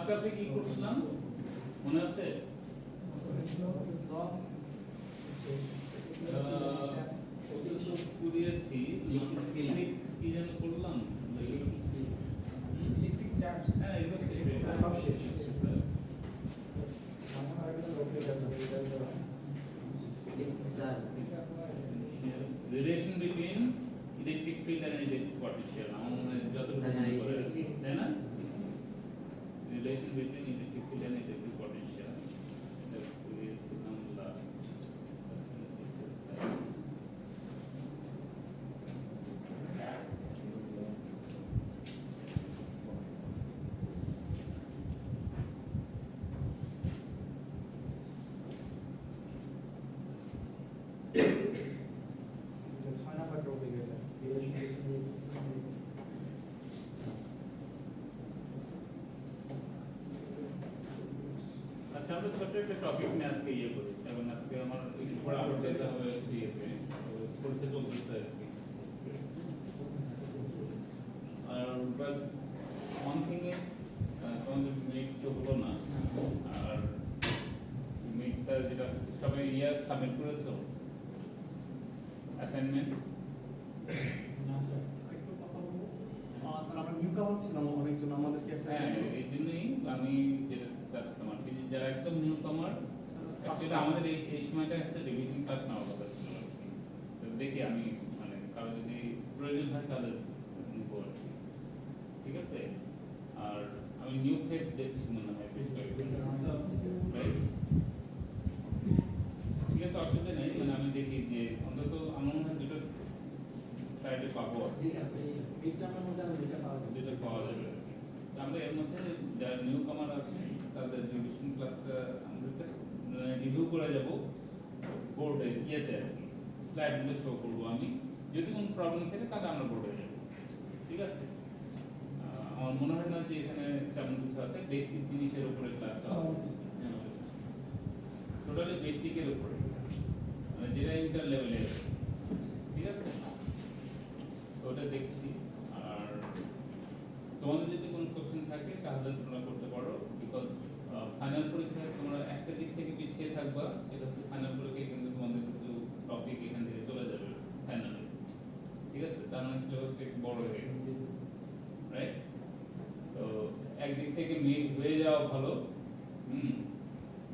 ক্লাসে কি করছিলাম মনে আছে? করিয়েছি কি যেন করলাম ইলেকট্রিক চার্জ। হ্যাঁ এগুলো সব শেষ। Relation between electric field and electric potential আমরা যতটুকু করে আছি তাই না? Relation between electric field and electric potential এটা করিয়েছিলাম লাস্ট। আচ্ছা আমরা ছোট্ট একটা টপিক নিয়ে আজকে ইয়ে করি এবং আজকে আমার একটু পড়াশোনা যেতে হবে ইয়েতে পরীক্ষা চলতেছে আর কি। আর বাট ওয়ান থিং ইজ তোমাদের মিট তো হলো না, আর মিটটা যেটা সবাই ইয়ার সাবমিট করেছো অ্যাসাইনমেন্ট? হ্যাঁ এই জন্যই আমি যেটা চাচ্ছিলাম আর কি, যারা একদম নিউ কামার অ্যাকচুয়ালি আমাদের এই সময়টা হচ্ছে রিভিশন ক্লাস নেওয়ার কথা ছিল আর কি। তো দেখি আমি মানে কারো যদি প্রয়োজন হয় তাদের নিব আর কি, ঠিক আছে? আর আমি নিউ ফেস দেখছি মনে হয় বেশ কয়েকদিন, রাইট? ঠিক আছে অসুবিধা নেই, মানে আমি দেখি যে অন্তত আমার মনে হয় দুটো ফ্রাইডে পাবো আর কি, দুটো পাওয়া যাবে। আমরা এর মধ্যে যারা নিউ কামার আছে তাদের রিভিশন ক্লাসটা আমরা রিভিউ করে যাব বোর্ডে ইয়েতে আর কি, স্লাইডগুলো শো করবো আমি, যদি কোনো প্রবলেম থাকে তাহলে আমরা বোর্ডে যাবো, ঠিক আছে? আমার মনে হয় না যে এখানে তেমন কিছু আছে, বেসিক জিনিসের উপরে ক্লাস টোটালি বেসিকের উপরে, মানে যেটা ইন্টার লেভেলে, ঠিক আছে? ওটা দেখছি। আর তোমাদের যদি কোনো কোশ্চেন থাকে তাহলে তোমরা করতে পারো, বিকজ ফাইনাল পরীক্ষায় তোমরা একটা দিক থেকে পিছিয়ে থাকবা, সেটা হচ্ছে ফাইনাল পরীক্ষায় কিন্তু তোমাদের কিছু টপিক এখান থেকে চলে যাবে ফাইনালে, ঠিক আছে? তার মানে সিলেবাসটা একটু বড় হয়ে গেছে, রাইট? তো একদিক থেকে মিল হয়ে যাওয়া ভালো,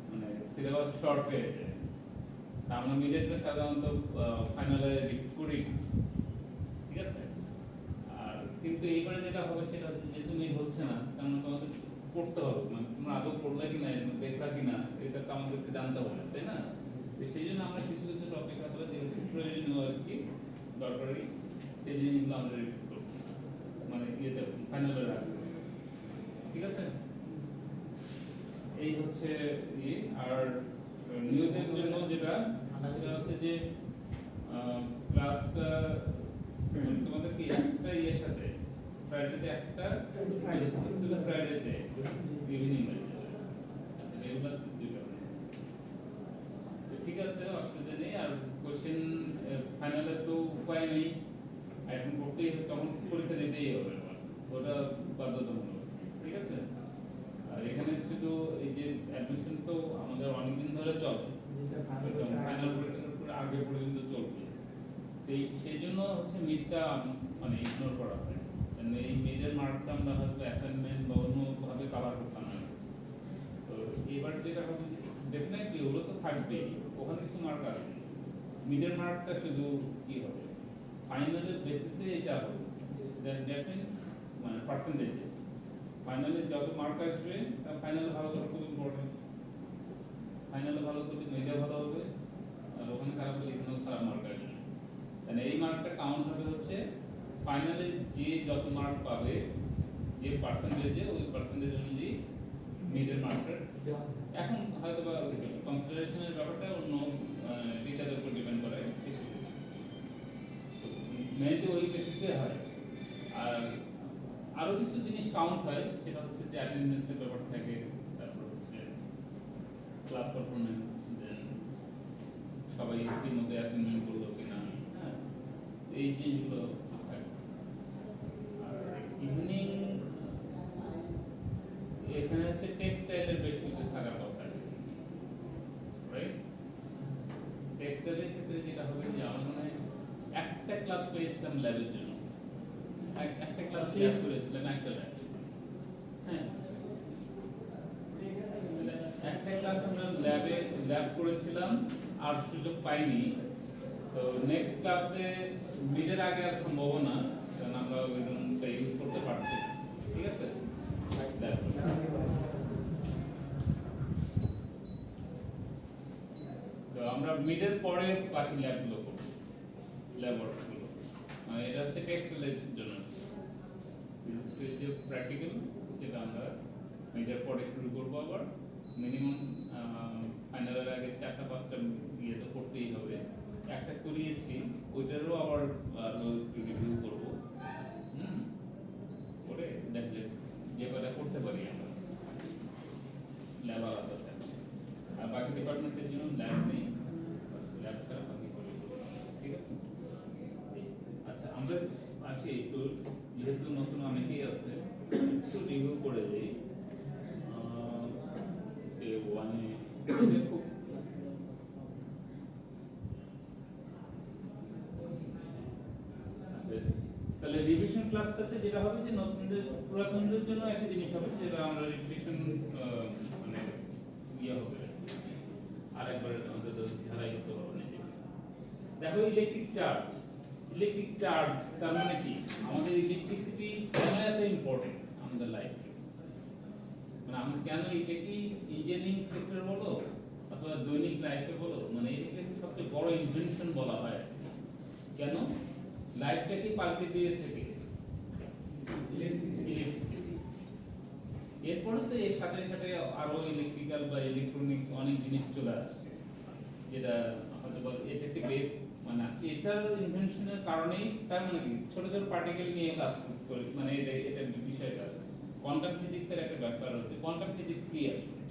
মানে সিলেবাস শর্ট হয়ে যায়। আমরা মিলেটটা সাধারণত ফাইনালে রিপিট করি, ঠিক আছে? আর কিন্তু এইবারে যেটা হবে সেটা হচ্ছে যেহেতু মিল হচ্ছে না, কারণ তোমাদের পড়তে হবে, মানে তোমরা আদৌ পড়লে কিনা দেখলা কিনা এটা তো আমাদেরকে জানতে হবে, তাই না? তো সেই জন্য আমরা কিছু কিছু টপিক আছে যেহেতু প্রয়োজনীয় আর কি, দরকারি, সেই জিনিসগুলো আমরা রিপিট করবো, মানে ইয়েতে ফাইনালে রাখবো, ঠিক আছে? এই হচ্ছে ইয়ে। আর নিয়োগের জন্য যেটা সেটা হচ্ছে যে ক্লাসটা তোমাদের কি একটা ইয়ের সাথে ফ্রাইডেতে একটা ফ্রাইডেতে ইভিনিং রেগুলার দুটো, ঠিক আছে অসুবিধা নেই। আর কোশ্চেন ফাইনালে তো উপায় নেই, এখন করতেই হবে, তখন পরীক্ষা দিতেই হবে, ওটা বাধ্যতামূলক, ঠিক আছে? আর এখানে শুধু এই যে অ্যাডমিশন তো আমাদের অনেকদিন ধরে চলে, ফাইনাল পরীক্ষার আগে পর্যন্ত চলবে, সেই জন্য হচ্ছে মিডটা মানে ইগনোর করা হয়, কারণ এই মিডের মার্কটা আমরা হয়তো অ্যাসাইনমেন্ট বা অন্যভাবে কাভার করতাম না। তো এবার যেটা হবে ডেফিনেটলি ওগুলো তো থাকবেই, ওখানে কিছু মার্ক আছে, মিডের মার্কটা শুধু কি হবে ফাইনালের বেসিসে এটা হবে, দ্যাট মিনস মানে পার্সেন্টেজে ফাইনালে যত মার্ক আসবে তার ফাইনালে ভালো করা খুব ইম্পর্টেন্ট, ফাইনালে ভালো করলে মিডে ভালো হবে, আর ওখানে খারাপ হলে এখানেও খারাপ মার্ক আসবে, মানে এই মার্কটা কাউন্ট হবে হচ্ছে ফাইনালে যে যত মার্ক পাবে যে পার্সেন্টেজে, ওই পার্সেন্টেজ অনুযায়ী মিডের মার্কটা। এখন হয়তো বা কনসিডারেশনের ব্যাপারটা অন্য টিচারের উপর ডিপেন্ড করে, মেনলি ওই বেসিসে হয়। আর আরো কিছু জিনিস কাউন্ট হয়, সেটা হচ্ছে যে অ্যাটেন্ডেন্সের ব্যাপার থাকে, তারপর হচ্ছে ক্লাস পারফরমেন্স, দেন সবাই একটির মধ্যে অ্যাসাইনমেন্ট করলো কিনা, হ্যাঁ এই জিনিসগুলো থাকে। আর ইভিনিং এখানে হচ্ছে টেক্সটাইলের বেশ কিছু থাকার কথা, রাইট? টেক্সটাইলের ক্ষেত্রে যেটা হবে যে আমরা মানে একটা ক্লাস পেয়েছিলাম ল্যাবের জন্য, একটা ক্লাস শেয়ার করেছিলাম একটা ল্যাব, হ্যাঁ একটা ক্লাস আমরা ল্যাব করেছিলাম আর সুযোগ পাইনি। তো নেক্সট ক্লাসে মিডের আগে আর সম্ভব না, কারণ আমরা ওইটা ইউজ করতে পারছি না, ঠিক আছে? তো আমরা মিডের পরে বাকি ল্যাবগুলো করব, ল্যাবরেটরিগুলো, মানে এটা হচ্ছে টেক্সটাইলের জন্য যে প্র্যাকটিক্যাল, সেটা আমরা মিডের পরে শুরু করব। আবার মিনিমাম ফাইনালের আগে 4-5টা ইয়ে তো করতেই হবে। একটা করিয়েছি, ওইটারও আবার রিভিউ করব, করে দেখলে যে কটা করতে পারি আমরা, ল্যাব আলাদা থাকে। আর বাকি ডিপার্টমেন্টের জন্য ল্যাব নেই, ল্যাব ছাড়া বাকি করে, ঠিক আছে? আচ্ছা, আমরা আছি একটু, যেহেতু নতুন অনেকেই আছে, একটু রিভিউ করে দিই। ওয়ানে খুব তাহলে রিভিশন ক্লাসটাতে যেটা হবে যে নতুনদের পুরাতনদের জন্য একটা জিনিস হবে, যেটা আমরা রিভিশন মানে ইয়ে হবে, আরেকবার আমাদের ধারাই করতে পারবো না। দেখো ইলেকট্রিক চার্জ তার মানে কি? আমাদের ইলেকট্রিসিটি কেন এত ইম্পর্টেন্ট আমাদের লাইফে? মানে আমরা কেন এটাকে ইঞ্জিনিয়ারিং সেক্টর বলো অথবা দৈনিক লাইফে বলো, মানে এটাকে সবচেয়ে বড় ইনভেনশন বলা হয়। কেন? লাইফটাকে পাল্টে দিয়েছে কে? ইলেকট্রিসিটি। এরপরে তো এর সাথে সাথে আরো ইলেকট্রিক্যাল বা ইলেকট্রনিক্স অনেক জিনিস চলে আসছে, যেটা হয়তো এটাকে বেস, মানে এটার ইনভেনশনের কারণেই, তার মানে কি ছোট ছোট পার্টিকেল নিয়ে কাজ করে, মানে এটা বিষয়টা কোয়ান্টাম ফিজিক্সের একটা ব্যাপার হচ্ছে। কোয়ান্টাম ফিজিক্স কি আসলে?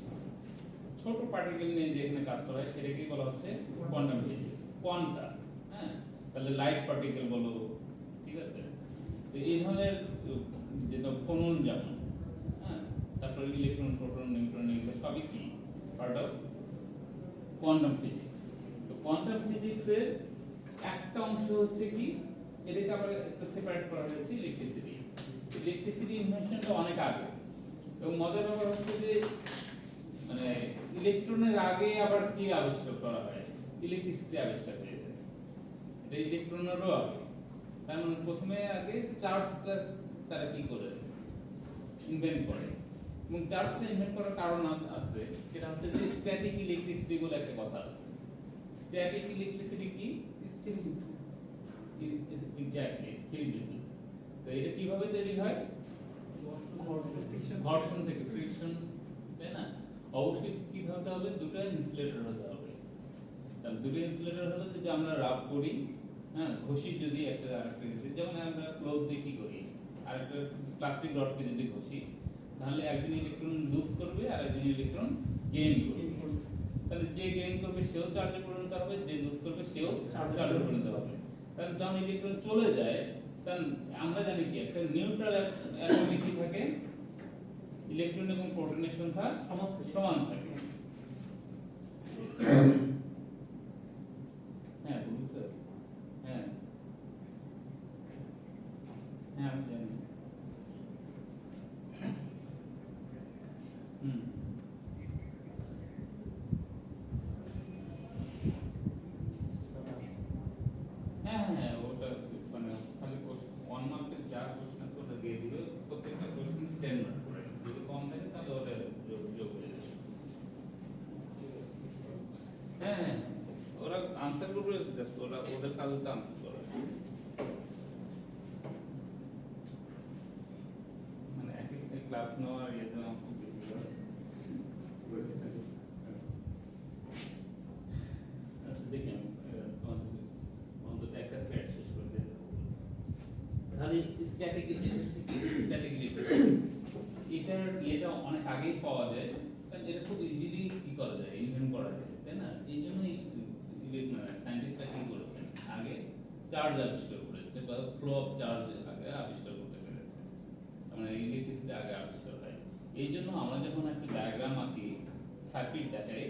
ছোট পার্টিকেল নিয়ে যেখানে কাজ করা হয় সেটাকেই বলা হচ্ছে কোয়ান্টাম ফিজিক্স, কোয়ান্টা। হ্যাঁ, তাহলে লাইট পার্টিকেল বলো, ঠিক আছে? তো এই ধরনের যেটা ফোনন যেমন, হ্যাঁ, তারপরে ইলেকট্রন, প্রোটন, নিউট্রন, এগুলো সবই কি পার্ট অফ কোয়ান্টাম ফিজিক্স। তো কোয়ান্টাম ফিজিক্সের একটা অংশ হচ্ছে কি, এটাকে আবার একটু সেপারেট করা হয়েছে ইলেকট্রিসিটি। ইলেকট্রিসিটি ইনভেনশনটা অনেক আগে, এবং মজার ব্যাপার হচ্ছে যে মানে ইলেকট্রনের আগে আবার কি আবিষ্কার করা হয়? ইলেকট্রিসিটি আবিষ্কার হয়ে যায়, এটা ইলেকট্রনেরও আগে। তার মানে প্রথমে আগে চার্জটা তারা কি করে ইনভেন্ট করে, এবং চার্জটা ইনভেন্ট করার কারণ আছে, সেটা হচ্ছে যে স্ট্যাটিক ইলেকট্রিসিটি বলে একটা কথা আছে। স্ট্যাটিক ইলেকট্রিসিটি কি? স্থির বিদ্যুৎ, এক্স্যাক্টলি স্থির বিদ্যুৎ। তো এটা কিভাবে তৈরি হয়? ঘর্ষণ থেকে, ফ্রিকশন, তাই না? অবশ্যই কি হতে হবে? দুটো ইনসুলেটর হতে হবে। তাহলে দুটো ইনসুলেটর হলে যদি আমরা রাব করি, হ্যাঁ, ঘষি যদি একটা আরেকটা, যেমন আমরা ক্লোথ দিয়ে কি করি, আরেকটা প্লাস্টিক রডকে যদি ঘষি, তাহলে একজন ইলেকট্রন লুজ করবে আর একজন ইলেকট্রন গেইন করবে। তাহলে যে গেইন করবে সেও চার্জে পরিণত হবে, যে লুজ করবে সেও চার্জে পরিণত হবে। তাহলে যখন ইলেকট্রন চলে যায়, তখন আমরা জানি কি একটা নিউট্রাল অ্যাটমে কি থাকে, ইলেকট্রন এবং প্রোটনের সংখ্যা সমান থাকে। হ্যাঁ বলুন স্যার। হ্যাঁ হ্যাঁ আমি জানি। হ্যাঁ হ্যাঁ, ওটা মানে খালি ওয়ান মার্কের যা কোশ্চেন আছে ওটা দিয়ে দিবে, প্রত্যেকটা কোশ্চেন 10 মার্ক করে। যদি কম থাকে তাহলে ওটা যোগ হয়ে যাবে। হ্যাঁ হ্যাঁ, ওরা আনসার করবে, জাস্ট ওরা ওদের কাজ হচ্ছে আনসার করা, মানে এক একটা ক্লাস নেওয়া আর ইয়েতে নেওয়া খুব বেশি হয়। দেখি আমি অন্তত একটা স্লাইড শেষ করে দিতে হবে। তাহলে স্ট্যাটিক এটা অনেক আগেই পাওয়া যায়, কারণ এটা খুব ইজিলি কি করা যায়, ইনভেন্ট করা যায়, তাই না? এই জন্যই সায়েন্টিস্টরা কি করেছেন, আগে চার্জ আবিষ্কার করেছে বা ফ্লো অফ চার্জ আগে আবিষ্কার করতে পেরেছে, মানে ইলেকট্রিসিটি আগে আবিষ্কার হয়। এই জন্য আমরা যখন একটা ডায়াগ্রাম আঁকি, সার্কিট দেখাই,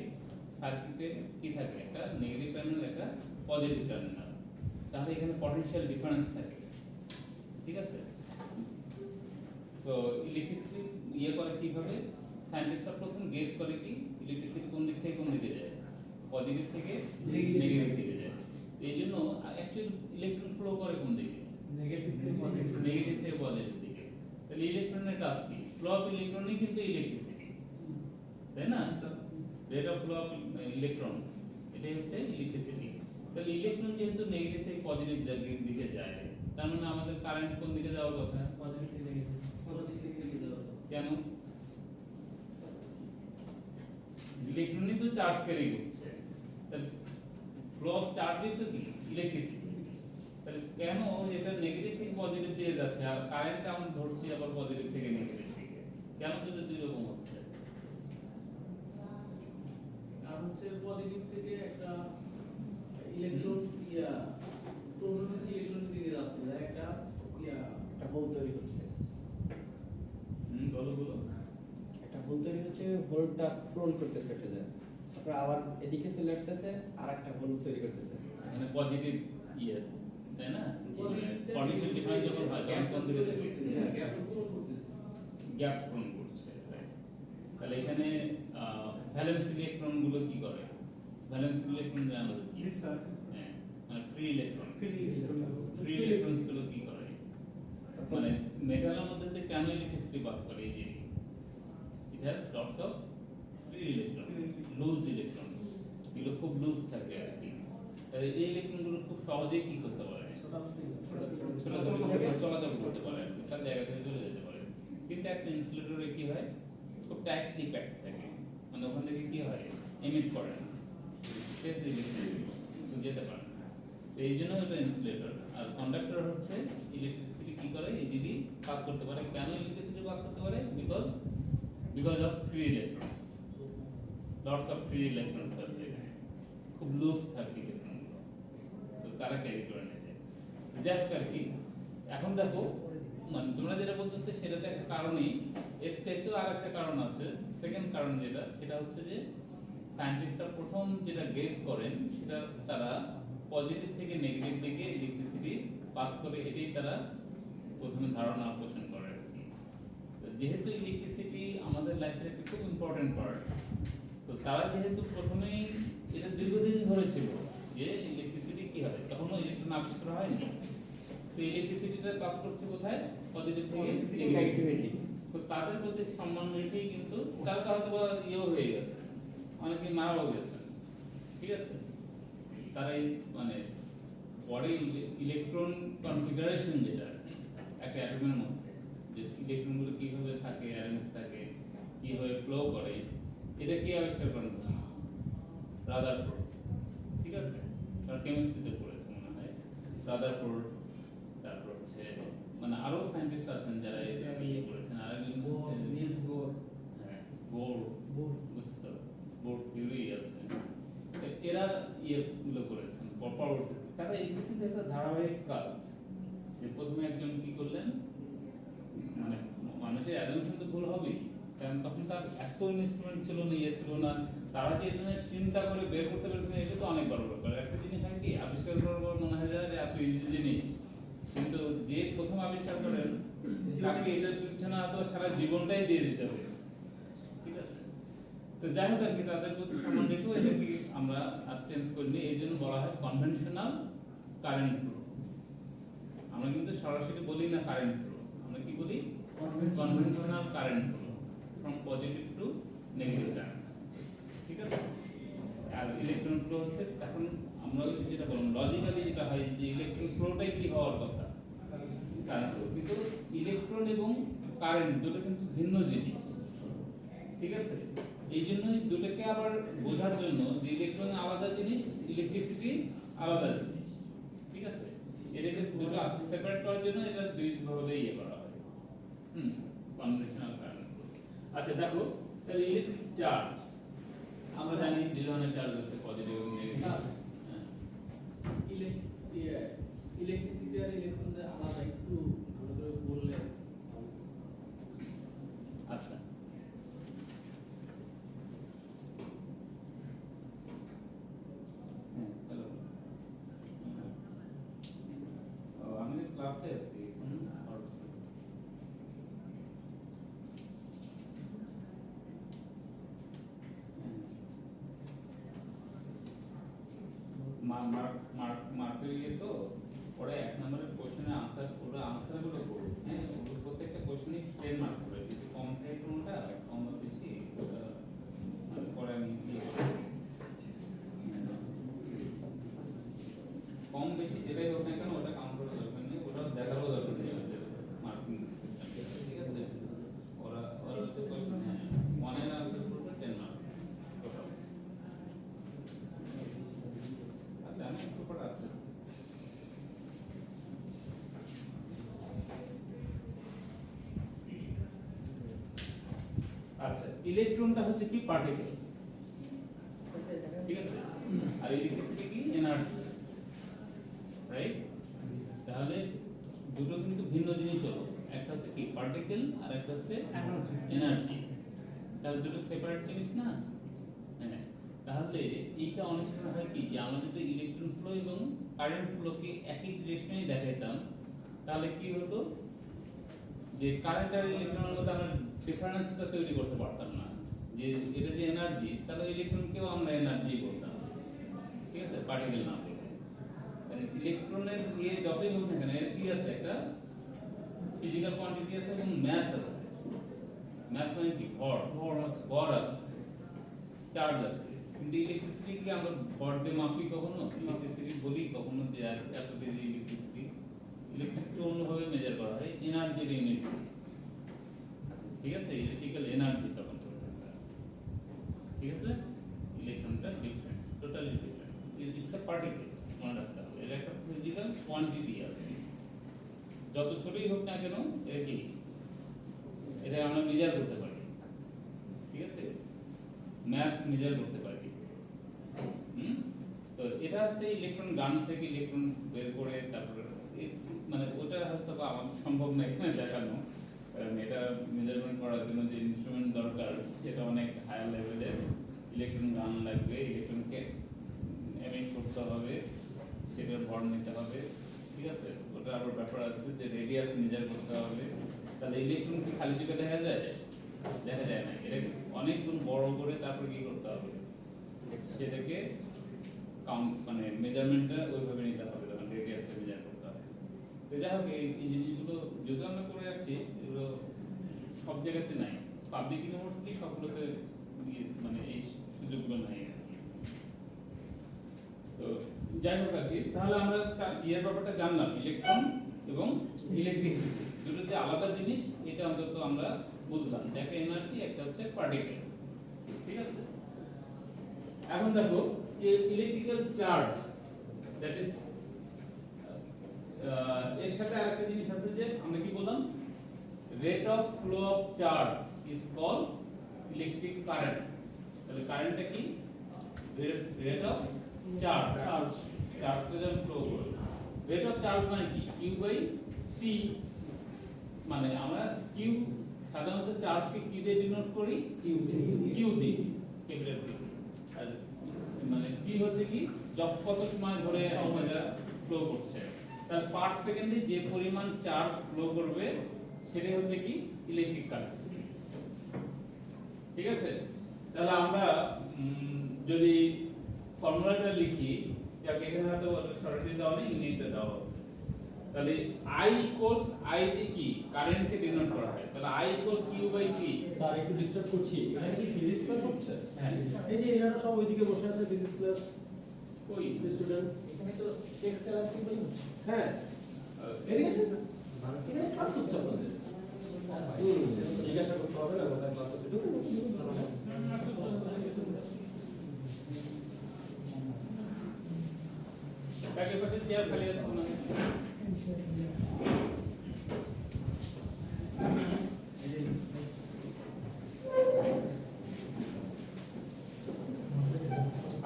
সার্কিটে কি থাকে, একটা নেগেটিভ টার্মিনাল, একটা পজিটিভ টার্মিনাল, তাহলে এখানে পটেনশিয়াল ডিফারেন্স থাকে, ঠিক আছে? তো ইলেকট্রিসিটি ইয়ে করে কিভাবে, সায়েন্টিস্টরা প্রথম গেস করে কি ইলেকট্রিসিটি কোন দিক থেকে কোন দিকে যায়, পজিটিভ থেকে নেগেটিভ দিকে যায়। এই জন্য অ্যাকচুয়ালি ইলেকট্রন ফ্লো করে কোন দিকে, নেগেটিভ থেকে পজিটিভ দিকে। তাহলে ইলেকট্রনের কাজ কি, ফ্লো অফ ইলেকট্রনই কিন্তু ইলেকট্রিসিটি, তাই না? Rate of flow of electrons, এটাই হচ্ছে ইলেকট্রিসিটি। তাহলে ইলেকট্রন যেহেতু নেগেটিভ থেকে পজিটিভ দিকে যায়, তার মানে আমাদের কারেন্ট কোন দিকে যাওয়ার কথা, পজিটিভ থেকে যাওয়ার। কেন? ইলেকট্রনই তো চার্জ ক্যারি করছে, তাহলে ফ্লো অফ চার্জই তো কি ইলেকট্রিসিটি। তাহলে কেন এটা নেগেটিভ থেকে পজিটিভ দিয়ে যাচ্ছে আর কারেন্ট আমরা ধরছি আবার পজিটিভ থেকে নেগেটিভ দিকে, কেন দুটো দুই রকম হচ্ছে? কারণ হচ্ছে পজিটিভ থেকে একটা ইলেকট্রন প্রোটন হচ্ছে ইলেকট্রন দিকে যাচ্ছে, একটা হোল তৈরি হচ্ছে। বলো একটা হোল তৈরি হচ্ছে, হোলটা পূরণ করতেছে একটা যায়, তারপর আবার এদিকে চলে আসতেছে আর একটা হোল তৈরি করতেছে। এখানে পজিটিভ ইয়ে, তাই না? পটেনশিয়াল ডিফারেন্স যখন হয় তখন কোন দিকে যাবে, গ্যাপ পূরণ করছে, রাইট? তাহলে এখানে ভ্যালেন্স ইলেকট্রন গুলো কি করে, ভ্যালেন্স ইলেকট্রন জানো কি? জি স্যার। হ্যাঁ, মানে ফ্রি ইলেকট্রন ফ্রি ইলেকট্রনস গুলো কি করে, মানে মেটালের মধ্যে দিয়ে কেন ইলেকট্রিসিটি পাস করে, এই যে it has lots of free electron, loose electron, এগুলো খুব লুজ থাকে আর কি। তাহলে এই ইলেকট্রন গুলো খুব সহজেই কি করতে পারে, চলাচল করতে পারে, তার জায়গা থেকে চলে যেতে পারে। কিন্তু একটা ইনসুলেটরে কি হয়, খুব টাইটলি প্যাকড থাকে, মানে ওখান থেকে কি হয়, এমিট করে না, যেতে পারে না। তো এই জন্য এটা ইনসুলেটর। আর কন্ডাক্টর হচ্ছে ইলেকট্রিসিটি কি করে, ইজিলি পাস করতে পারে। কেন ইলেকট্রিসিটি পাস করতে পারে, because of free electrons, lots of free electrons আছে, খুব লুজ থাকে ইলেকট্রনগুলো, তো তারা ক্যারি করে নিয়ে যায়। যাই হোক আর কি, এখন দেখো মানে তোমরা যেটা বলতেছো সেটাতে একটা কারণই, এর চাইতেও আর একটা কারণ আছে। সেকেন্ড কারণ যেটা, সেটা হচ্ছে যে সায়েন্টিস্টরা প্রথম যেটা গেস করেন সেটা তারা পজিটিভ থেকে নেগেটিভ দিকে ইলেকট্রিসিটি পাস করে, এটাই তারা প্রথমে ধারণা পোষণ করে আর কি। যেহেতু ইলেকট্রিসিটি আমাদের লাইফের একটা খুব ইম্পর্টেন্ট পার্ট, তো তারা যেহেতু প্রথমেই এটা দীর্ঘদিন ধরে ছিল যে ইলেকট্রিসিটি কি হয়, তখনও ইলেকট্রন আবিষ্কার হয়নি, তো ইলেকট্রিসিটিটা পাস করছে কোথায়, পজিটিভ থেকে নেগেটিভ। তো তাদের প্রতি সম্মান রেখেই কিন্তু তারা হয়তো বা ইয়েও হয়ে গেছে, অনেকে মারাও গেছে, ঠিক আছে? তারা এই মানে পরে ইলেকট্রন কনফিগারেশন যেটা একটা অ্যাটমের মধ্যে, যে ইলেকট্রনগুলো কিভাবে থাকে, অ্যারেঞ্জ থাকে, কিভাবে ফ্লো করে, এটা কি আবিষ্কার করেন? রাদারফোর্ড, ঠিক আছে? কারণ কেমিস্ট্রিতে পড়েছে মনে হয় রাদারফোর্ড। তারপর হচ্ছে মানে আরো সায়েন্টিস্ট আছেন যারা এটা ইয়ে করেছেন, আর একজন হচ্ছে নিলস বোর। হ্যাঁ, বোর বুঝতে, বোর থিওরি আছে, এরা ইয়েগুলো করেছেন পরবর্তীতে। তারা এগুলো কিন্তু একটা ধারাবাহিক কাজ, যে প্রথমে একজন কি করলেন, মানে মানুষের অ্যাজাম্পশন তো ভুল হবেই, কারণ তখন তার এত ইনস্ট্রুমেন্ট ছিল না, ইয়ে ছিল না, তারা যে এখানে চিন্তা করে বের করতে পারছেন, এটা তো অনেক বড় ব্যাপার। একটা জিনিস হয় কি, আবিষ্কার করার পর মনে হয় যে এত ইজি জিনিস, কিন্তু যে প্রথম আবিষ্কার করেন তাকে এটার পিছনে হয়তো সারা জীবনটাই দিয়ে দিতে হবে, ঠিক আছে? তো যাই হোক আর কি, তাদের প্রতি সম্মান রেখেও এটাকে আমরা আর চেঞ্জ করিনি, এই জন্য বলা হয় কনভেনশনাল কারেন্ট ফ্লো। আমরা কিন্তু সরাসরি বলি না কারেন্ট ফ্লো, আমরা কি বলি, conventional current flow, from positive to negative current, ঠিক আছে? আর ইলেকট্রন ফ্লো হচ্ছে, এখন আমরা যেটা বললাম লজিক্যালি যেটা হয়, যে ইলেকট্রন ফ্লোটাই কি হওয়ার কথা, কারেন্ট ফ্লো, কিন্তু ইলেকট্রন এবং কারেন্ট দুটো কিন্তু ভিন্ন জিনিস, ঠিক আছে? এই জন্যই দুটোকে আবার বোঝার জন্য, যে ইলেকট্রন আলাদা জিনিস, ইলেকট্রিসিটি আলাদা জিনিস, ঠিক আছে? এটাকে দুটো সেপারেট করার জন্য এটা দুই ভাবে ইয়ে করা হয়, কনভেনশনাল কারেন্ট। আচ্ছা দেখো, তাহলে ইলেকট্রিক চার্জ আমরা জানি দুই ধরনের চার্জ আছে, পজিটিভ এবং নেগেটিভ। ইলেকট্রিসিটি আর ইলেকট্রন আলাদা, একটু ভালো করে বললে। আচ্ছা, মার্কের ইয়ে তো ওরা 1 নম্বরের কোশ্চেনে আনসারগুলো করবে, হ্যাঁ, ওগুলো প্রত্যেকটা কোশ্চেনে 10 মার্ক করে, যদি কম থাকে কোনটা কম বা বেশি ওটা মানে পরে আমি ইয়ে করব। কম বেশি যেটাই হোক না কেন ওটা কাউন্ট করার দরকার নেই, ওটা দেখারও দরকার নেই আমাদের মার্কিং সিস্টেম, ঠিক আছে। ওরা তো কোশ্চেন, হ্যাঁ, মনের আনসার করবে 10 মার্ক টোটাল। আচ্ছা আমি একটু পরে আসতে আচ্ছা, ইলেকট্রনটা হচ্ছে কি পার্টিকেল, ঠিক আছে, আর ইলেকট্রিসিটি কি এনার্জি, রাইট। তাহলে দুটো কিন্তু ভিন্ন জিনিস হলো, একটা হচ্ছে কি পার্টিকেল আর একটা হচ্ছে এনার্জি, তাহলে দুটো সেপারেট জিনিস না। হ্যাঁ, তাহলে এইটা অনেক সময় হয় কি যে আমরা যদি ইলেকট্রন ফ্লো এবং কারেন্ট ফ্লোকে একই ডিরেকশনে দেখাইতাম তাহলে কি হতো যে কারেন্ট আর ইলেকট্রনের মধ্যে আমরা ডিফারেন্সটা তৈরি করতে পারতাম না, যে এটা যে এনার্জি তাহলে ইলেকট্রনকেও আমরা এনার্জি বলতাম, ঠিক আছে, পার্টিকেল না বলে। মানে ইলেকট্রনের ইয়ে যতই হোক না কেন এর কি আছে, একটা ফিজিক্যাল কোয়ান্টিটি আছে এবং ম্যাস আছে। ম্যাস মানে কি ভর আছে, চার্জ আছে। কিন্তু ইলেকট্রিসিটি কি আমরা ভর দিয়ে মাপি কখনো? ইলেকট্রিসিটি বলি কখনো যে এত কেজি ইলেকট্রিসিটি? ইলেকট্রিসিটি অন্যভাবে মেজার করা হয়, এনার্জির ইউনিট, ঠিক আছে, ইলেকট্রিক্যাল এনার্জি তখন, ঠিক আছে। ইলেকট্রনটা different, totally different, it's a particle, মনে রাখতে হবে। এর একটা ফিজিক্যাল কোয়ান্টিটি আছে, যত ছোটই হোক না কেন এটা কি, এটা আমরা মেজার করতে পারি, ঠিক আছে, ম্যাস মেজার করতে পারি। তো এটা হচ্ছে ইলেকট্রন গান থেকে ইলেকট্রন বের করে তারপরে মানে ওটা হয়তো বা আমার সম্ভব না এখানে দেখানো, কারণ এটা মেজারমেন্ট করার জন্য যে ইনস্ট্রুমেন্ট দরকার সেটা অনেক হায়ার লেভেলের। ইলেকট্রন গান লাগবে, ইলেকট্রনকে এমিট করতে হবে, সেটার ভর নিতে হবে, ঠিক আছে। ওটা আবার ব্যাপার আছে যে রেডিয়াস মেজার করতে হবে। তাহলে ইলেকট্রন কি খালি চোখে দেখা যায়? দেখা যায় না, এটাকে অনেক গুণ বড় করে তারপর কি করতে হবে, সেটাকে কাউন্ট মানে মেজারমেন্টটা ওইভাবে নিতে হবে, তখন রেডিয়াসটা মেজার করতে হবে। তো যাই হোক এই জিনিসগুলো যদিও আমরা করে আসছি, এগুলো সব জায়গাতে নাই, পাবলিক ইউনিভার্সিটি সবগুলোতে মানে এই সুযোগগুলো নাই আর কি। তো যাই হোক আর কি, তাহলে আমরা ইয়ের ব্যাপারটা জানলাম, ইলেকট্রন এবং ইলেকট্রিসিটি দুটো যে আলাদা জিনিস এটা অন্তত আমরা বুঝলাম, একটা এনার্জি একটা হচ্ছে পার্টিকেল, ঠিক আছে। এখন দেখো ইলেকট্রিক্যাল চার্জ, দ্যাট ইজ এর সাথে আরেকটা জিনিস আছে যে আমরা কি বললাম, rate of flow of charge is called electric current. তাহলে কারেন্টটা কি, রেট অফ চার্জ, চার্জটা যখন ফ্লো করে, রেট অফ চার্জ মানে কি, কিউ বাই টি। মানে আমরা কিউ সাধারণত চার্জকে কি দিয়ে ডিনোট করি, কিউ দিয়ে, ক্যাপিটাল কিউ। আর মানে টি হচ্ছে কি কত সময় ধরে এটা ফ্লো করছে, তার পার সেকেন্ডে যে পরিমাণ চার্জ ফ্লো করবে সেটাই হচ্ছে কি ইলেকট্রিক কারেন্ট, ঠিক আছে। তাহলে আমরা যদি ফর্মুলাটা লিখি, যাকে এখানে হয়তো সরাসরি দেওয়া নেই, ইউনিটটা দেওয়া আছে। তাহলে I ইকুয়ালস I দিয়ে কি কারেন্টকে ডিনোট করা হয়, তাহলে I equals Q by T। Sir একটু ডিস্টার্ব করছি, এখানে কি ফিজিক্স ক্লাস হচ্ছে? হ্যাঁ, এই যে এনারা সব ওইদিকে বসে আছে ফিজিক্স ক্লাস, ওই স্টুডেন্ট এখানে তো টেক্সটাইল আছে বলি। হ্যাঁ এদিকে আসেন, এখানে ক্লাস হচ্ছে আপনাদের। জিজ্ঞাসা করতে হবে না কোথায় ক্লাস হচ্ছে, ঢুকুন ব্যাগের পাশে চেয়ার খালি আছে কোনো?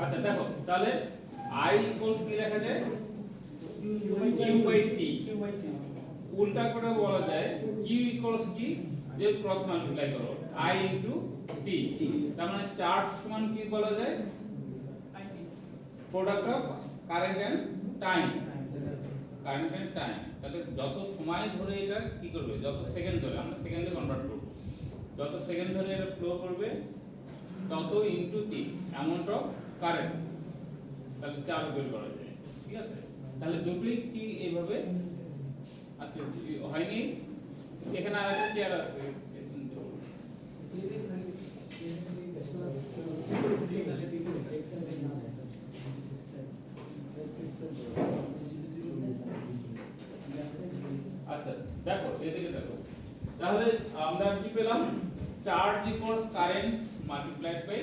আচ্ছা দেখো, তাহলে I ইকুয়ালস কি লেখা যায়, Q বাই T। উল্টা করে বলা যায় Q ইকুয়ালস কি, যে ক্রস মাল্টিপ্লাই করো I ইনটু T, তার মানে চার্জ সমান কি বলা যায়, product of current and time, current and time. তাহলে যত সময় ধরে এটা কি করবে, যত সেকেন্ড ধরে, আমরা সেকেন্ডে কনভার্ট করব, যত সেকেন্ড ধরে এটা ফ্লো করবে তত into T amount of current, তাহলে চার্জ বের করা যায়। ঠিক আছে, তাহলে দুটোই কি এইভাবে আচ্ছা হয়নি। এখানে আর একটা চেয়ার আছে আচ্ছা দেখো এদিকে দেখো, তাহলে আমরা কি পেলাম, charge equals current multiplied by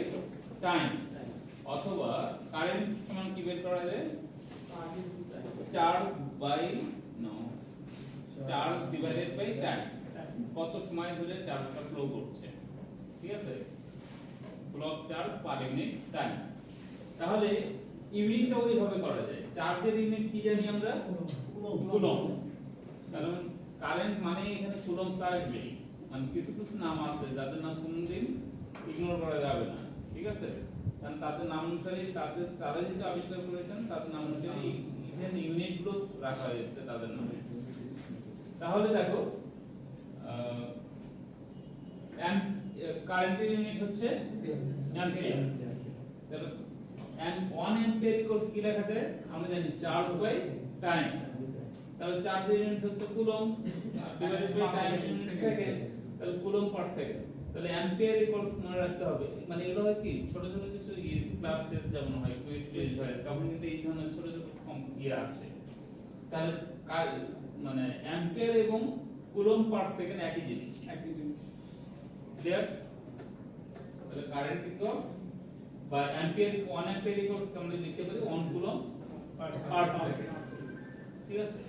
time, অথবা কারেন্ট সমান কি বের করা যায়, charge by charge divided by time, কত সময় ধরে চার্জটা ফ্লো করছে, ঠিক আছে, flow of charge per unit time. তাহলে ইউনিটটা ওইভাবে করা যায়, চার্জের ইউনিট কি জানি আমরা, কুলম্ব। কারণ কারেন্ট মানে এখানে কুলম্ব আসবে, মানে কিছু কিছু নাম আছে যাদের নাম কোনদিন ইগনোর করা যাবে না, ঠিক আছে, কারণ তাদের নাম অনুসারে তারা যেটা আবিষ্কার করেছেন তাদের নাম অনুসারে ইভেন ইউনিট গুলো রাখা হয়েছে তাদের নামে। তাহলে দেখো কারেন্টের ইউনিট হচ্ছে অ্যাম্পিয়ার, তাহলে 1 অ্যাম্পিয়ার ইকুয়ালস কি লেখা যায়, আমরা জানি চার্জ বাই টাইম, তাহলে চার্জের ইউনিট হচ্ছে coulomb divided by time second, তাহলে কুলম্ব পার সেকেন্ড, তাহলে অ্যাম্পিয়ার ইকুয়ালস মনে রাখতে হবে। মানে এগুলো হয় কি ছোট ছোট কিছু ক্লাস টেস্ট যেমন হয় কুইজ টেস্ট হয় তখন কিন্তু এই ধরনের ছোট ছোট আসে, তাহলে মানে অ্যাম্পিয়ার এবং কুলম্ব পার সেকেন্ড একই জিনিস, ক্লিয়ার। তাহলে কারেন্ট ইকুয়ালস বা অ্যাম্পিয়ার 1 অ্যাম্পিয়ার ইকুয়ালস আমরা লিখতে পারি 1 কুলম্ব পার সেকেন্ড, ঠিক আছে।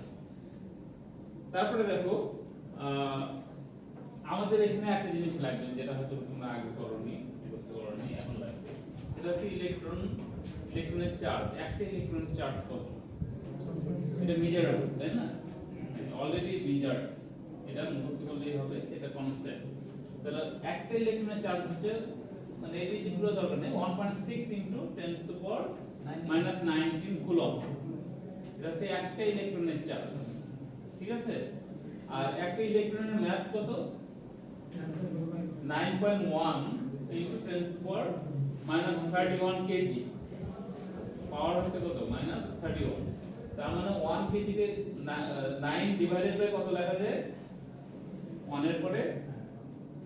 তারপরে দেখো আমাদের এখানে একটা জিনিস লাগবে যেটা হয়তো তোমরা আগে করোনি, বুঝতে পারোনি, এখন লাগবে, এটা হচ্ছে ইলেকট্রনের চার্জ। একটা ইলেকট্রনের চার্জ কত, এটা মেজার হবে তাই না, অলরেডি মেজার, এটা মুখস্থ করলেই হবে, এটা কনস্ট্যান্ট। তাহলে একটা ইলেকট্রনের চার্জ হচ্ছে মানে এই যেগুলো দরকার নেই 1.6 into 10 to the power -19 coulomb, এটা হচ্ছে একটা ইলেকট্রনের চার্জ, ঠিক আছে। আর একটা ইলেকট্রনের মাস কত, 9.1 into 10 to the power -31 KG, power হচ্ছে কত -31, তার মানে 1 কেজি কে 9 ডিভাইডেড বাই কত লেখা যায়, 1 এর পরে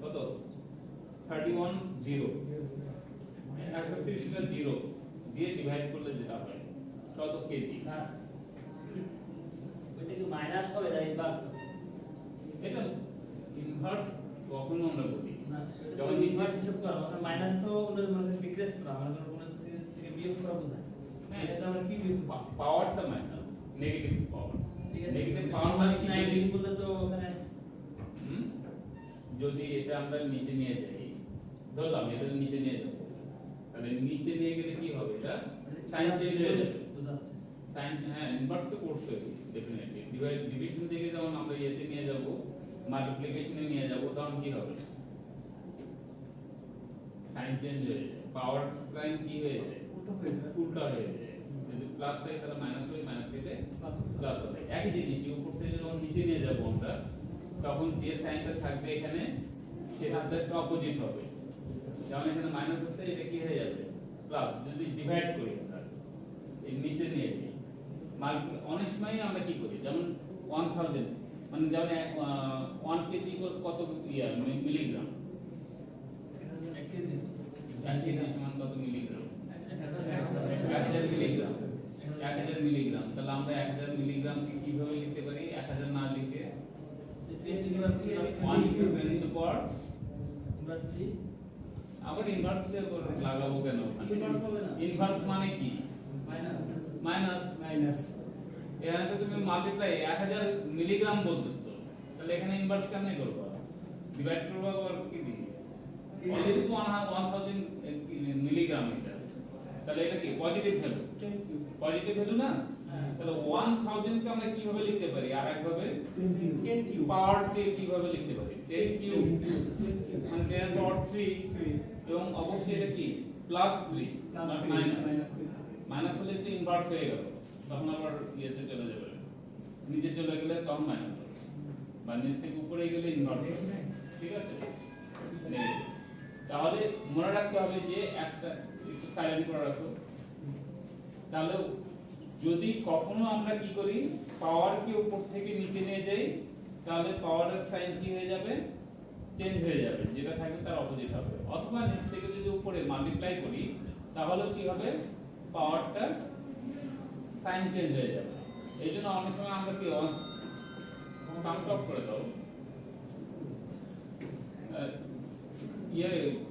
কত 31 0, 31টা 0 দিয়ে ডিভাইড করলে যেটা হয় কত কেজি, ওইটা কি মাইনাস হবে না ইনভার্স? এটা ইনভার্স কখনো আমরা বলি না যখন যখন নিচে ইনভার্স হিসাব করা মানে মাইনাস তো ওদের মানে ডিক্রিজ করা মানে কোন থেকে বিয়োগ করা বোঝায়। হ্যাঁ এটা আমরা কি বিয়োগ পাওয়ারটা মাইনাস নেগেটিভ পাওয়ার, ঠিক আছে নেগেটিভ পাওয়ার মানে কি, 9 বললে তো ওখানে যদি এটা আমরা নিচে নিয়ে যাই, ধরলাম এটা নিচে নিয়ে যাব, তাহলে নিচে নিয়ে গেলে কি হবে, এটা সাইন চেঞ্জ হয়ে যাবে, বোঝাচ্ছে সাইন, হ্যাঁ ইনভার্স তো করতে হবে ডেফিনেটলি, ডিভিশন থেকে যখন আমরা ইয়েতে নিয়ে যাব মাল্টিপ্লিকেশনে নিয়ে যাব তখন কি হবে, সাইন চেঞ্জ হয়ে যায়, পাওয়ার সাইন কি হয়ে যায়, উল্টা হয়ে যায়, যদি প্লাস হয় তাহলে মাইনাস হয়, মাইনাস হলে প্লাস হবে, একই জিনিস। উপর থেকে যখন নিচে নিয়ে যাব আমরা তখন যে সাইনটা থাকবে এখানে সেটা জাস্ট অপোজিট হবে, যেমন এখানে মাইনাস হচ্ছে এটা কি হয়ে যাবে প্লাস, যদি ডিভাইড করি আমরা এই নিচে নিয়ে যাই অনেক সময় আমরা কি করি, যেমন 1000 মানে যেমন 1 কেজি ইকুয়ালস কত মিলিগ্রাম, 1 কেজি 1 কেজি সমান কত মিলিগ্রাম, 1000 মিলিগ্রাম, 1000 মিলিগ্রাম, তাহলে আমরা 1000 মিলিগ্রাম কে কিভাবে লিখতে পারি, 1000 না লিখে 1 into 10 to the power inverse 3 আবার ইনভার্স লাগাবো কেন, ইনভার্স হবে না, ইনভার্স মানে কি, মাইনাস মাইনাস, এখানে তো তুমি মাল্টিপ্লাই 1000 মিলিগ্রাম বলতেছো, তাহলে এখানে ইনভার্স কেমনে করব, ডিভাইড করব আর কি দিই, অলরেডি তো 1000 মিলিগ্রাম এটা, তাহলে এটা কি পজিটিভ ভ্যালু, পজিটিভ ভ্যালু না, তাহলে 1000 কে আমরা কিভাবে লিখতে পারি, আর একভাবে 10 কিউব পাওয়ার দিয়ে কিভাবে লিখতে পারি, 10 কিউব মানে 10 পাওয়ার 3, এবং অবশ্যই এটা কি প্লাস 3 মাইনাস, মাইনাস হলে তো ইনভার্স হয়ে গেল, তখন আবার ইয়েতে চলে যাবে, নিচে চলে গেলে তখন মাইনাস হবে, বা নিচ থেকে উপরে গেলে ইনভার্স হবে, ঠিক আছে। তাহলে মনে রাখতে হবে যে একটা একটু সাইলেন্ট করে রাখো, তাহলে যদি কখনো আমরা কি করি পাওয়ারকে উপর থেকে নিচে নিয়ে যাই তাহলে পাওয়ারের সাইন কি হয়ে যাবে চেঞ্জ হয়ে যাবে, যেটা থাকবে তার অপোজিট হবে। অথবা নিচ থেকে যদি উপরে মাল্টিপ্লাই করি তাহলে কি হবে পাওয়ারটা সাইন চেঞ্জ হয়ে যাবে। এই জন্য অনেক সময় আমরা কি সাম টপ করে দাও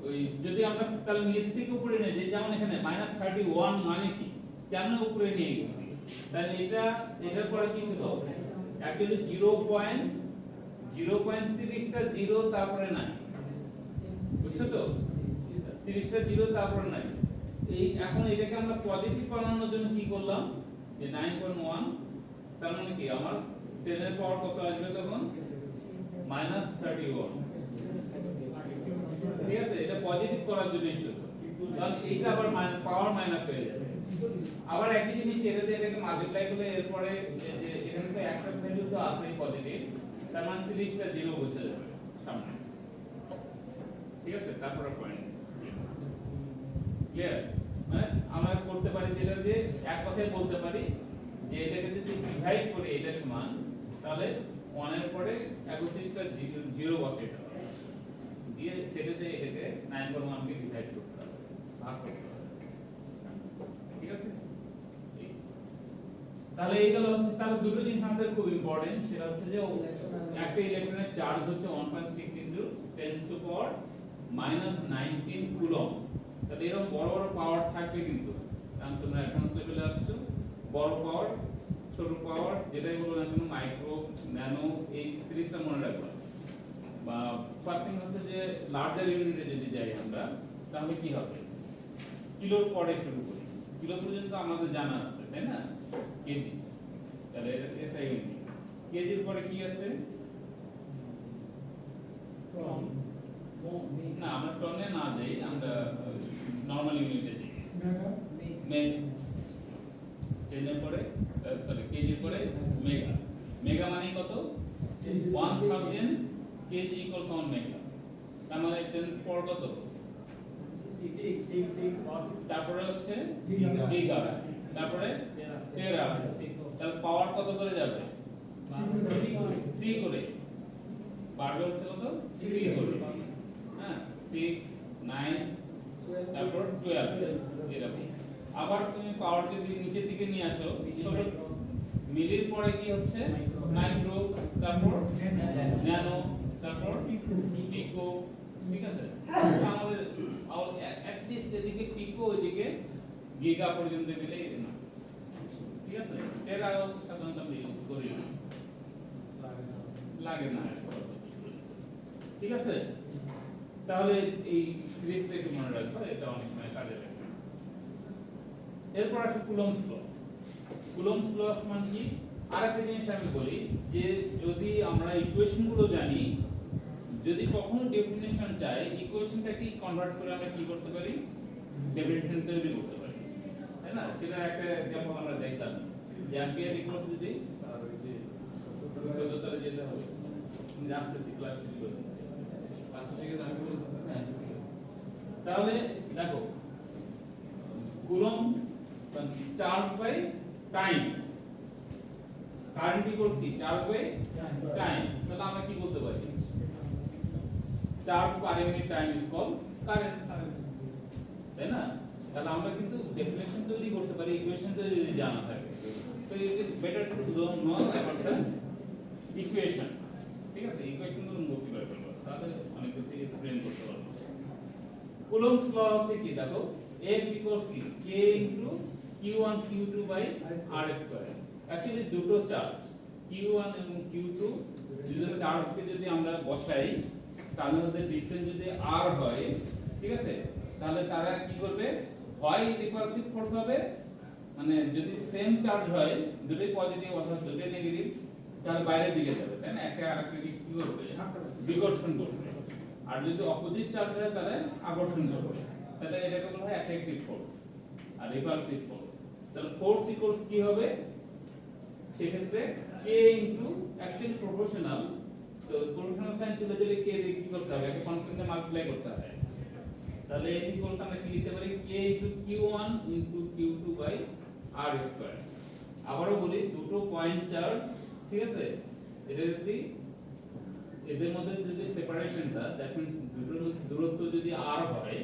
ওই যদি আমরা তাহলে নিচ থেকে উপরে নিয়ে যাই, যেমন এখানে -31 মানে কি কেন উপরে নিয়ে গেছি, তাহলে এটার পরে কি ছিল অ্যাকচুয়ালি 0.30টা 0 তারপরে 9, বুঝছো তো 30টা 0 তারপরে 9। এই এখন এটাকে আমরা পজিটিভ বানানোর জন্য কি করলাম যে 9.1, তার মানে কি আমার 10 এর পাওয়ার কত আসবে তখন -31, ঠিক আছে। এটা পজিটিভ করার জন্য শুধু, কারণ এইটা আবার পাওয়ার মাইনাস হয়ে যাবে। আবার একই জিনিস এটাতে এটাকে মাল্টিপ্লাই করলে এরপরে যে এখানে তো একটা ভ্যালু তো আছে পজিটিভ, তার মানে 30টা 0 বসে যাবে সামনে, ঠিক আছে। তারপরে পয়েন্ট ক্লিয়ার, মানে আমরা করতে পারি যেটা যে এক কথায় বলতে পারি যে এটাকে যদি ডিভাইড করে এটা সমান, তাহলে 1 এর পরে 31টা 0 বসে দিয়ে সেটাতে এটাকে 9.1 কে ডিভাইড করতে হবে, ভাগ করতে হবে, ঠিক আছে। তাহলে এইগুলো হচ্ছে, তাহলে দুটো জিনিস আমাদের খুব ইম্পর্টেন্ট, সেটা হচ্ছে যে একটা ইলেকট্রনের চার্জ হচ্ছে 1.6 × 10⁻⁻19 কুলম্ব। তাহলে এরকম বড় বড় পাওয়ার থাকবে, কিন্তু কারণ তোমরা অ্যাডভান্স লেভেলে আসছো, বড় পাওয়ার ছোট পাওয়ার যেটাই বলো না কেন, মাইক্রো ন্যানো, এই সিরিজটা মনে রাখবা। বা ফার্স্ট থিং হচ্ছে যে লার্জার ইউনিটে যদি যাই আমরা, তাহলে কি হবে কিলোর পরে শুরু করি, কিলো পর্যন্ত আমাদের জানা আছে তাই না, কেজি, তাহলে এটা এসআই ইউনিট। কেজির পরে কি আছে না, আমরা টনে না যাই, আমরা নরমাল ইউনিটে যাই, কেজির পরে সরি কেজির পরে মেগা, মেগা মানে কত 1000 কেজি ইকুয়ালস 1 মেগা, তার মানে 10 পর কত 6, তারপরে হচ্ছে গিগা, তারপরে টেরা, তাহলে পাওয়ার কত করে যাবে 3 করে, বাড়বে হচ্ছে কত 3 করে, হ্যাঁ 6 9 তারপর 12 এরকম। আবার তুমি পাওয়ার যদি নিচের দিকে নিয়ে আসো, ছোট মিলির পরে কি হচ্ছে মাইক্রো, তারপর ন্যানো, তারপর পিকো, ঠিক আছে। আমাদের অ্যাট লিস্ট এদিকে পিকো ওইদিকে গিগা পর্যন্ত গেলে না, ঠিক আছে। টেরা সাধারণত আমরা ইউজ করি না, লাগে না, ঠিক আছে। তাহলে এই সিরিজটা একটু মনে রাখবো, এটা অনেক সময় কাজে লাগবে। এরপর আসে কুলম্বস ল। কুলম্বস ল মানে কি, আরেকটা জিনিস আমি বলি যে যদি আমরা ইকুয়েশনগুলো জানি, যদি কখনো ডেফিনিশন চাই, ইকুয়েশনটাকে কনভার্ট করে আমরা কি করতে পারি, ডেফিনিশন তৈরি করতে পারি, তাই না। সেটা একটা এক্সাম্পল আমরা দেখলাম যে অ্যাম্পিয়ার ইকুয়াল যদি আর ওই যে 14 তারে যেতে হবে, তুমি আসতেছি ক্লাস শেষ করে দিচ্ছি 5 থেকে দাঁড় করে, হ্যাঁ। তাহলে দেখো coulomb charge by time, current equals কি চার্জ বাই টাইম, তাহলে আমরা কি বলতে পারি charge per unit time is call current, তাই না। তাহলে আমরা কিন্তু ডেফিনিশন তৈরি করতে পারি ইকুয়েশন তৈরি যদি জানা থাকে, so it is better to know about the equation, ঠিক আছে। ইকুয়েশনগুলো মুখস্থ করে ফেলবো, তাহলে অনেক কিছু এক্সপ্লেইন করতে পারবো। কুলম্বস ল হচ্ছে কি, দেখো F ইকুয়ালস কি K into Q1 Q2 by R square. Actually দুটো চার্জ Q1 এবং Q2 দুটো চার্জকে যদি আমরা বসাই, তাহলে ওদের ডিসটেন্স যদি R হয়, ঠিক আছে, তাহলে তারা কি করবে, হয় রিপালসিভ ফোর্স হবে, মানে যদি সেম চার্জ হয় দুটোই পজিটিভ অথবা দুটোই নেগেটিভ, তাহলে বাইরের দিকে যাবে, তাই না, একটা আরেকটাকে কি করবে বিকর্ষণ করবে। আর যদি অপোজিট চার্জ হয় তাহলে আকর্ষণ করবে, তাহলে এটাকে বলা হয় অ্যাট্রাকটিভ ফোর্স আর রিপালসিভ ফোর্স। তাহলে ফোর্স ইকুয়ালস কি হবে সেক্ষেত্রে K ইনটু অ্যাকচুয়ালি প্রপোর্শনাল, তো প্রপোর্শনাল সাইন তুলে দিলে K দিয়ে কি করতে হবে, একটা কনস্ট্যান্টে মাল্টিপ্লাই করতে হবে, তাহলে F ইকুয়ালস আমরা কি লিখতে পারি K into Q1 into Q2 by R square. আবারও বলি দুটো পয়েন্ট চার্জ, ঠিক আছে, এটা যদি এদের মধ্যে যদি সেপারেশনটা, দ্যাট মিন্স দুটোর দূরত্ব যদি r হয়,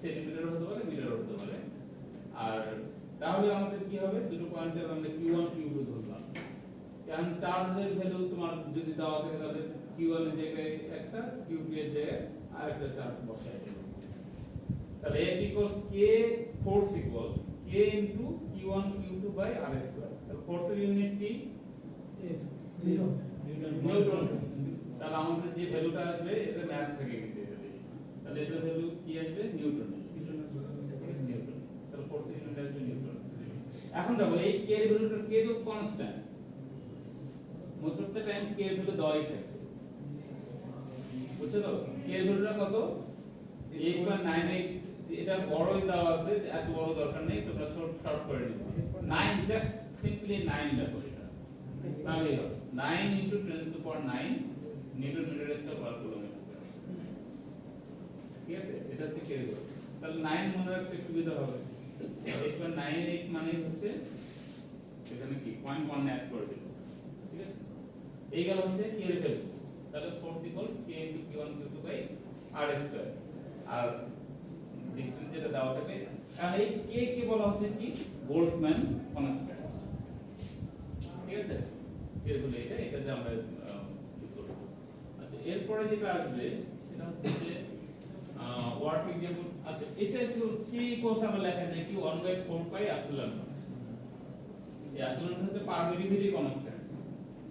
সেন্টিমিটার হতে পারে, মিটার হতে পারে, আর তাহলে আমাদের কি হবে, দুটো পয়েন্ট চার্জ আমরা q1 q2 ধরলাম। এখন চার্জের ভ্যালু তোমার যদি দেওয়া থাকে তাহলে q1 এর জায়গায় একটা, q2 এর জায়গায় আরেকটা চার্জ বসাই দেব। তাহলে F equals k, force equals k into q1 q2 by r square। তাহলে ফোর্সের ইউনিট কি? নিউটন। তাহলে আমাদের যে ভ্যালুটা আসবে এটা ম্যাথ থেকে কিন্তু এটা দেখি। তাহলে এটার ভ্যালু কি আসবে? নিউটন। নিউটন। তাহলে ফোর্সের ইউনিট আসবে নিউটন। এখন দেখো এই k এর ভ্যালুটা k তো constant, most of the time k এর ভ্যালু দেওয়াই থাকে, বুঝছো তো? k এর ভ্যালুটা কত? 8.98। এটা বড়ই দেওয়া আছে, এত বড় দরকার নেই, তোমরা ছোট শর্ট করে নিবে। 9, জাস্ট সিম্পলি 9 দেখো এটা, তাহলেই হবে 9 into 10 to the power 9 newton metre square per coulomb square. ঠিক আছে, এটা হচ্ছে k এর ভ্যালু। তাহলে 9 মনে রাখতে সুবিধা হবে। 8.98 মানে হচ্ছে এখানে কি 0.1 অ্যাড করে দিল, ঠিক আছে? এই গেল হচ্ছে k এর ভ্যালু। তাহলে force equals k into q1 q2 by r square. আর ডিসটেন্স যেটা দেওয়া থাকে, তাহলে এই k কে বলা হচ্ছে কি? Boltzmann constant. ঠিক আছে, এর বলে এটাতে আমরা কি করব। আচ্ছা, এরপরে যেটা আসবে সেটা হচ্ছে যে ওয়ার্ক এক্সাম্পল। আচ্ছা, এটা একটু কি কোর্স আমরা লেখা যায় কি 1/4 পাই এপসিলন। এই এপসিলন হচ্ছে পারমিটিভিটি কনস্ট্যান্ট।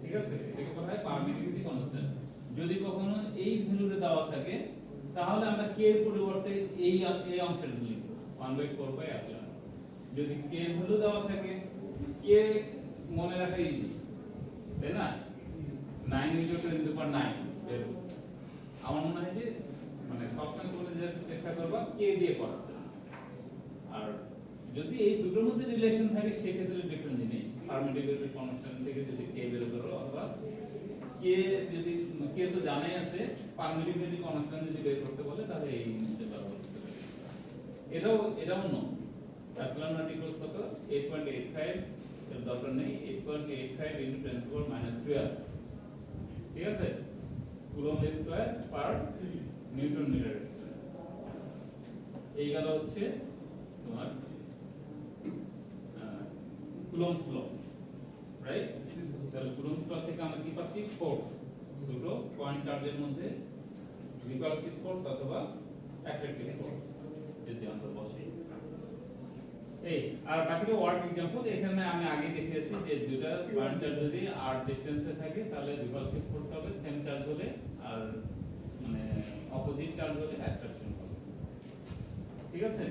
ঠিক আছে, এটাকে বলা হয় পারমিটিভিটি কনস্ট্যান্ট। যদি কখনো এই ভ্যালুটা দেওয়া থাকে তাহলে আমরা k এর পরিবর্তে এই অংশটা লিখব 1/4 পাই এপসিলন। যদি k এর ভ্যালু দেওয়া থাকে, k মনে রাখা ইজি, তাই না? 9 into 10 to the power 9 এর আমার মনে হয় যে মানে সবসময় করে যে চেষ্টা করবা k দিয়ে করার জন্য। আর যদি এই দুটোর মধ্যে রিলেশন থাকে সেক্ষেত্রে ডিফারেন্ট জিনিস, পারমিটিভিটি কনস্ট্যান্ট থেকে যদি k বের করো, অথবা k যদি k তো জানাই আছে, পারমিটিভিটি কনস্ট্যান্ট যদি বের করতে বলে তাহলে এই জিনিসটা ব্যবহার করতে পারি। এটাও নো এপসিলন নট ইকুয়ালস কত 8.85, এর দরকার নেই, 8.85 into 10 to the power -12। ঠিক আছে, coulomb square per newton metre square. এই গেল হচ্ছে তোমার কুলম্বস ল, রাইট? তাহলে কুলম্বস ল থেকে আমরা কি পাচ্ছি? ফোর্স, দুটো পয়েন্ট চার্জের মধ্যে রিপালসিভ ফোর্স অথবা অ্যাট্রাকটিভ ফোর্স যদি আমরা বসাই। এই আর বাকিটা ওয়ার্ক एग्जांपल। এখানে আমি আগে দেখিয়েছি যে দুটো পয়েন্ট চার্জ যদি r ডিসটেন্সে থাকে তাহলে রিপালসিভ ফোর্স হবে, সেম চার্জ হলে আর মানে অপোজিট চার্জ হলে অ্যাট্রাকশন হবে। ঠিক আছে,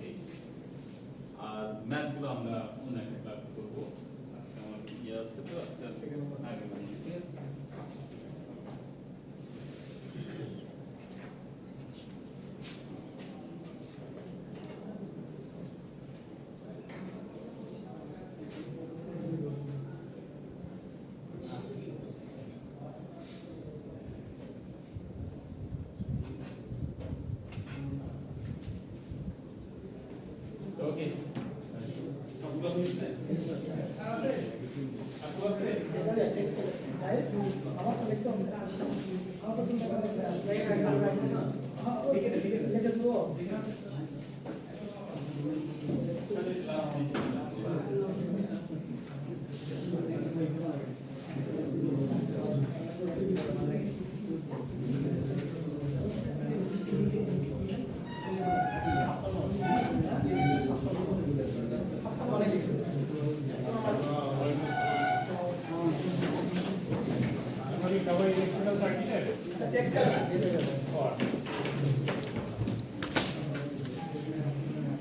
এই আর ম্যাথগুলো আমরা অন্য একটা ক্লাসে করব। আজকে আমার ইয়ে আছে তো আজকে আগে বানিয়ে, ঠিক আছে? ওকে, সবগুলো হয়েছে? আপু আছে? তাহলে last cover electrical circuit or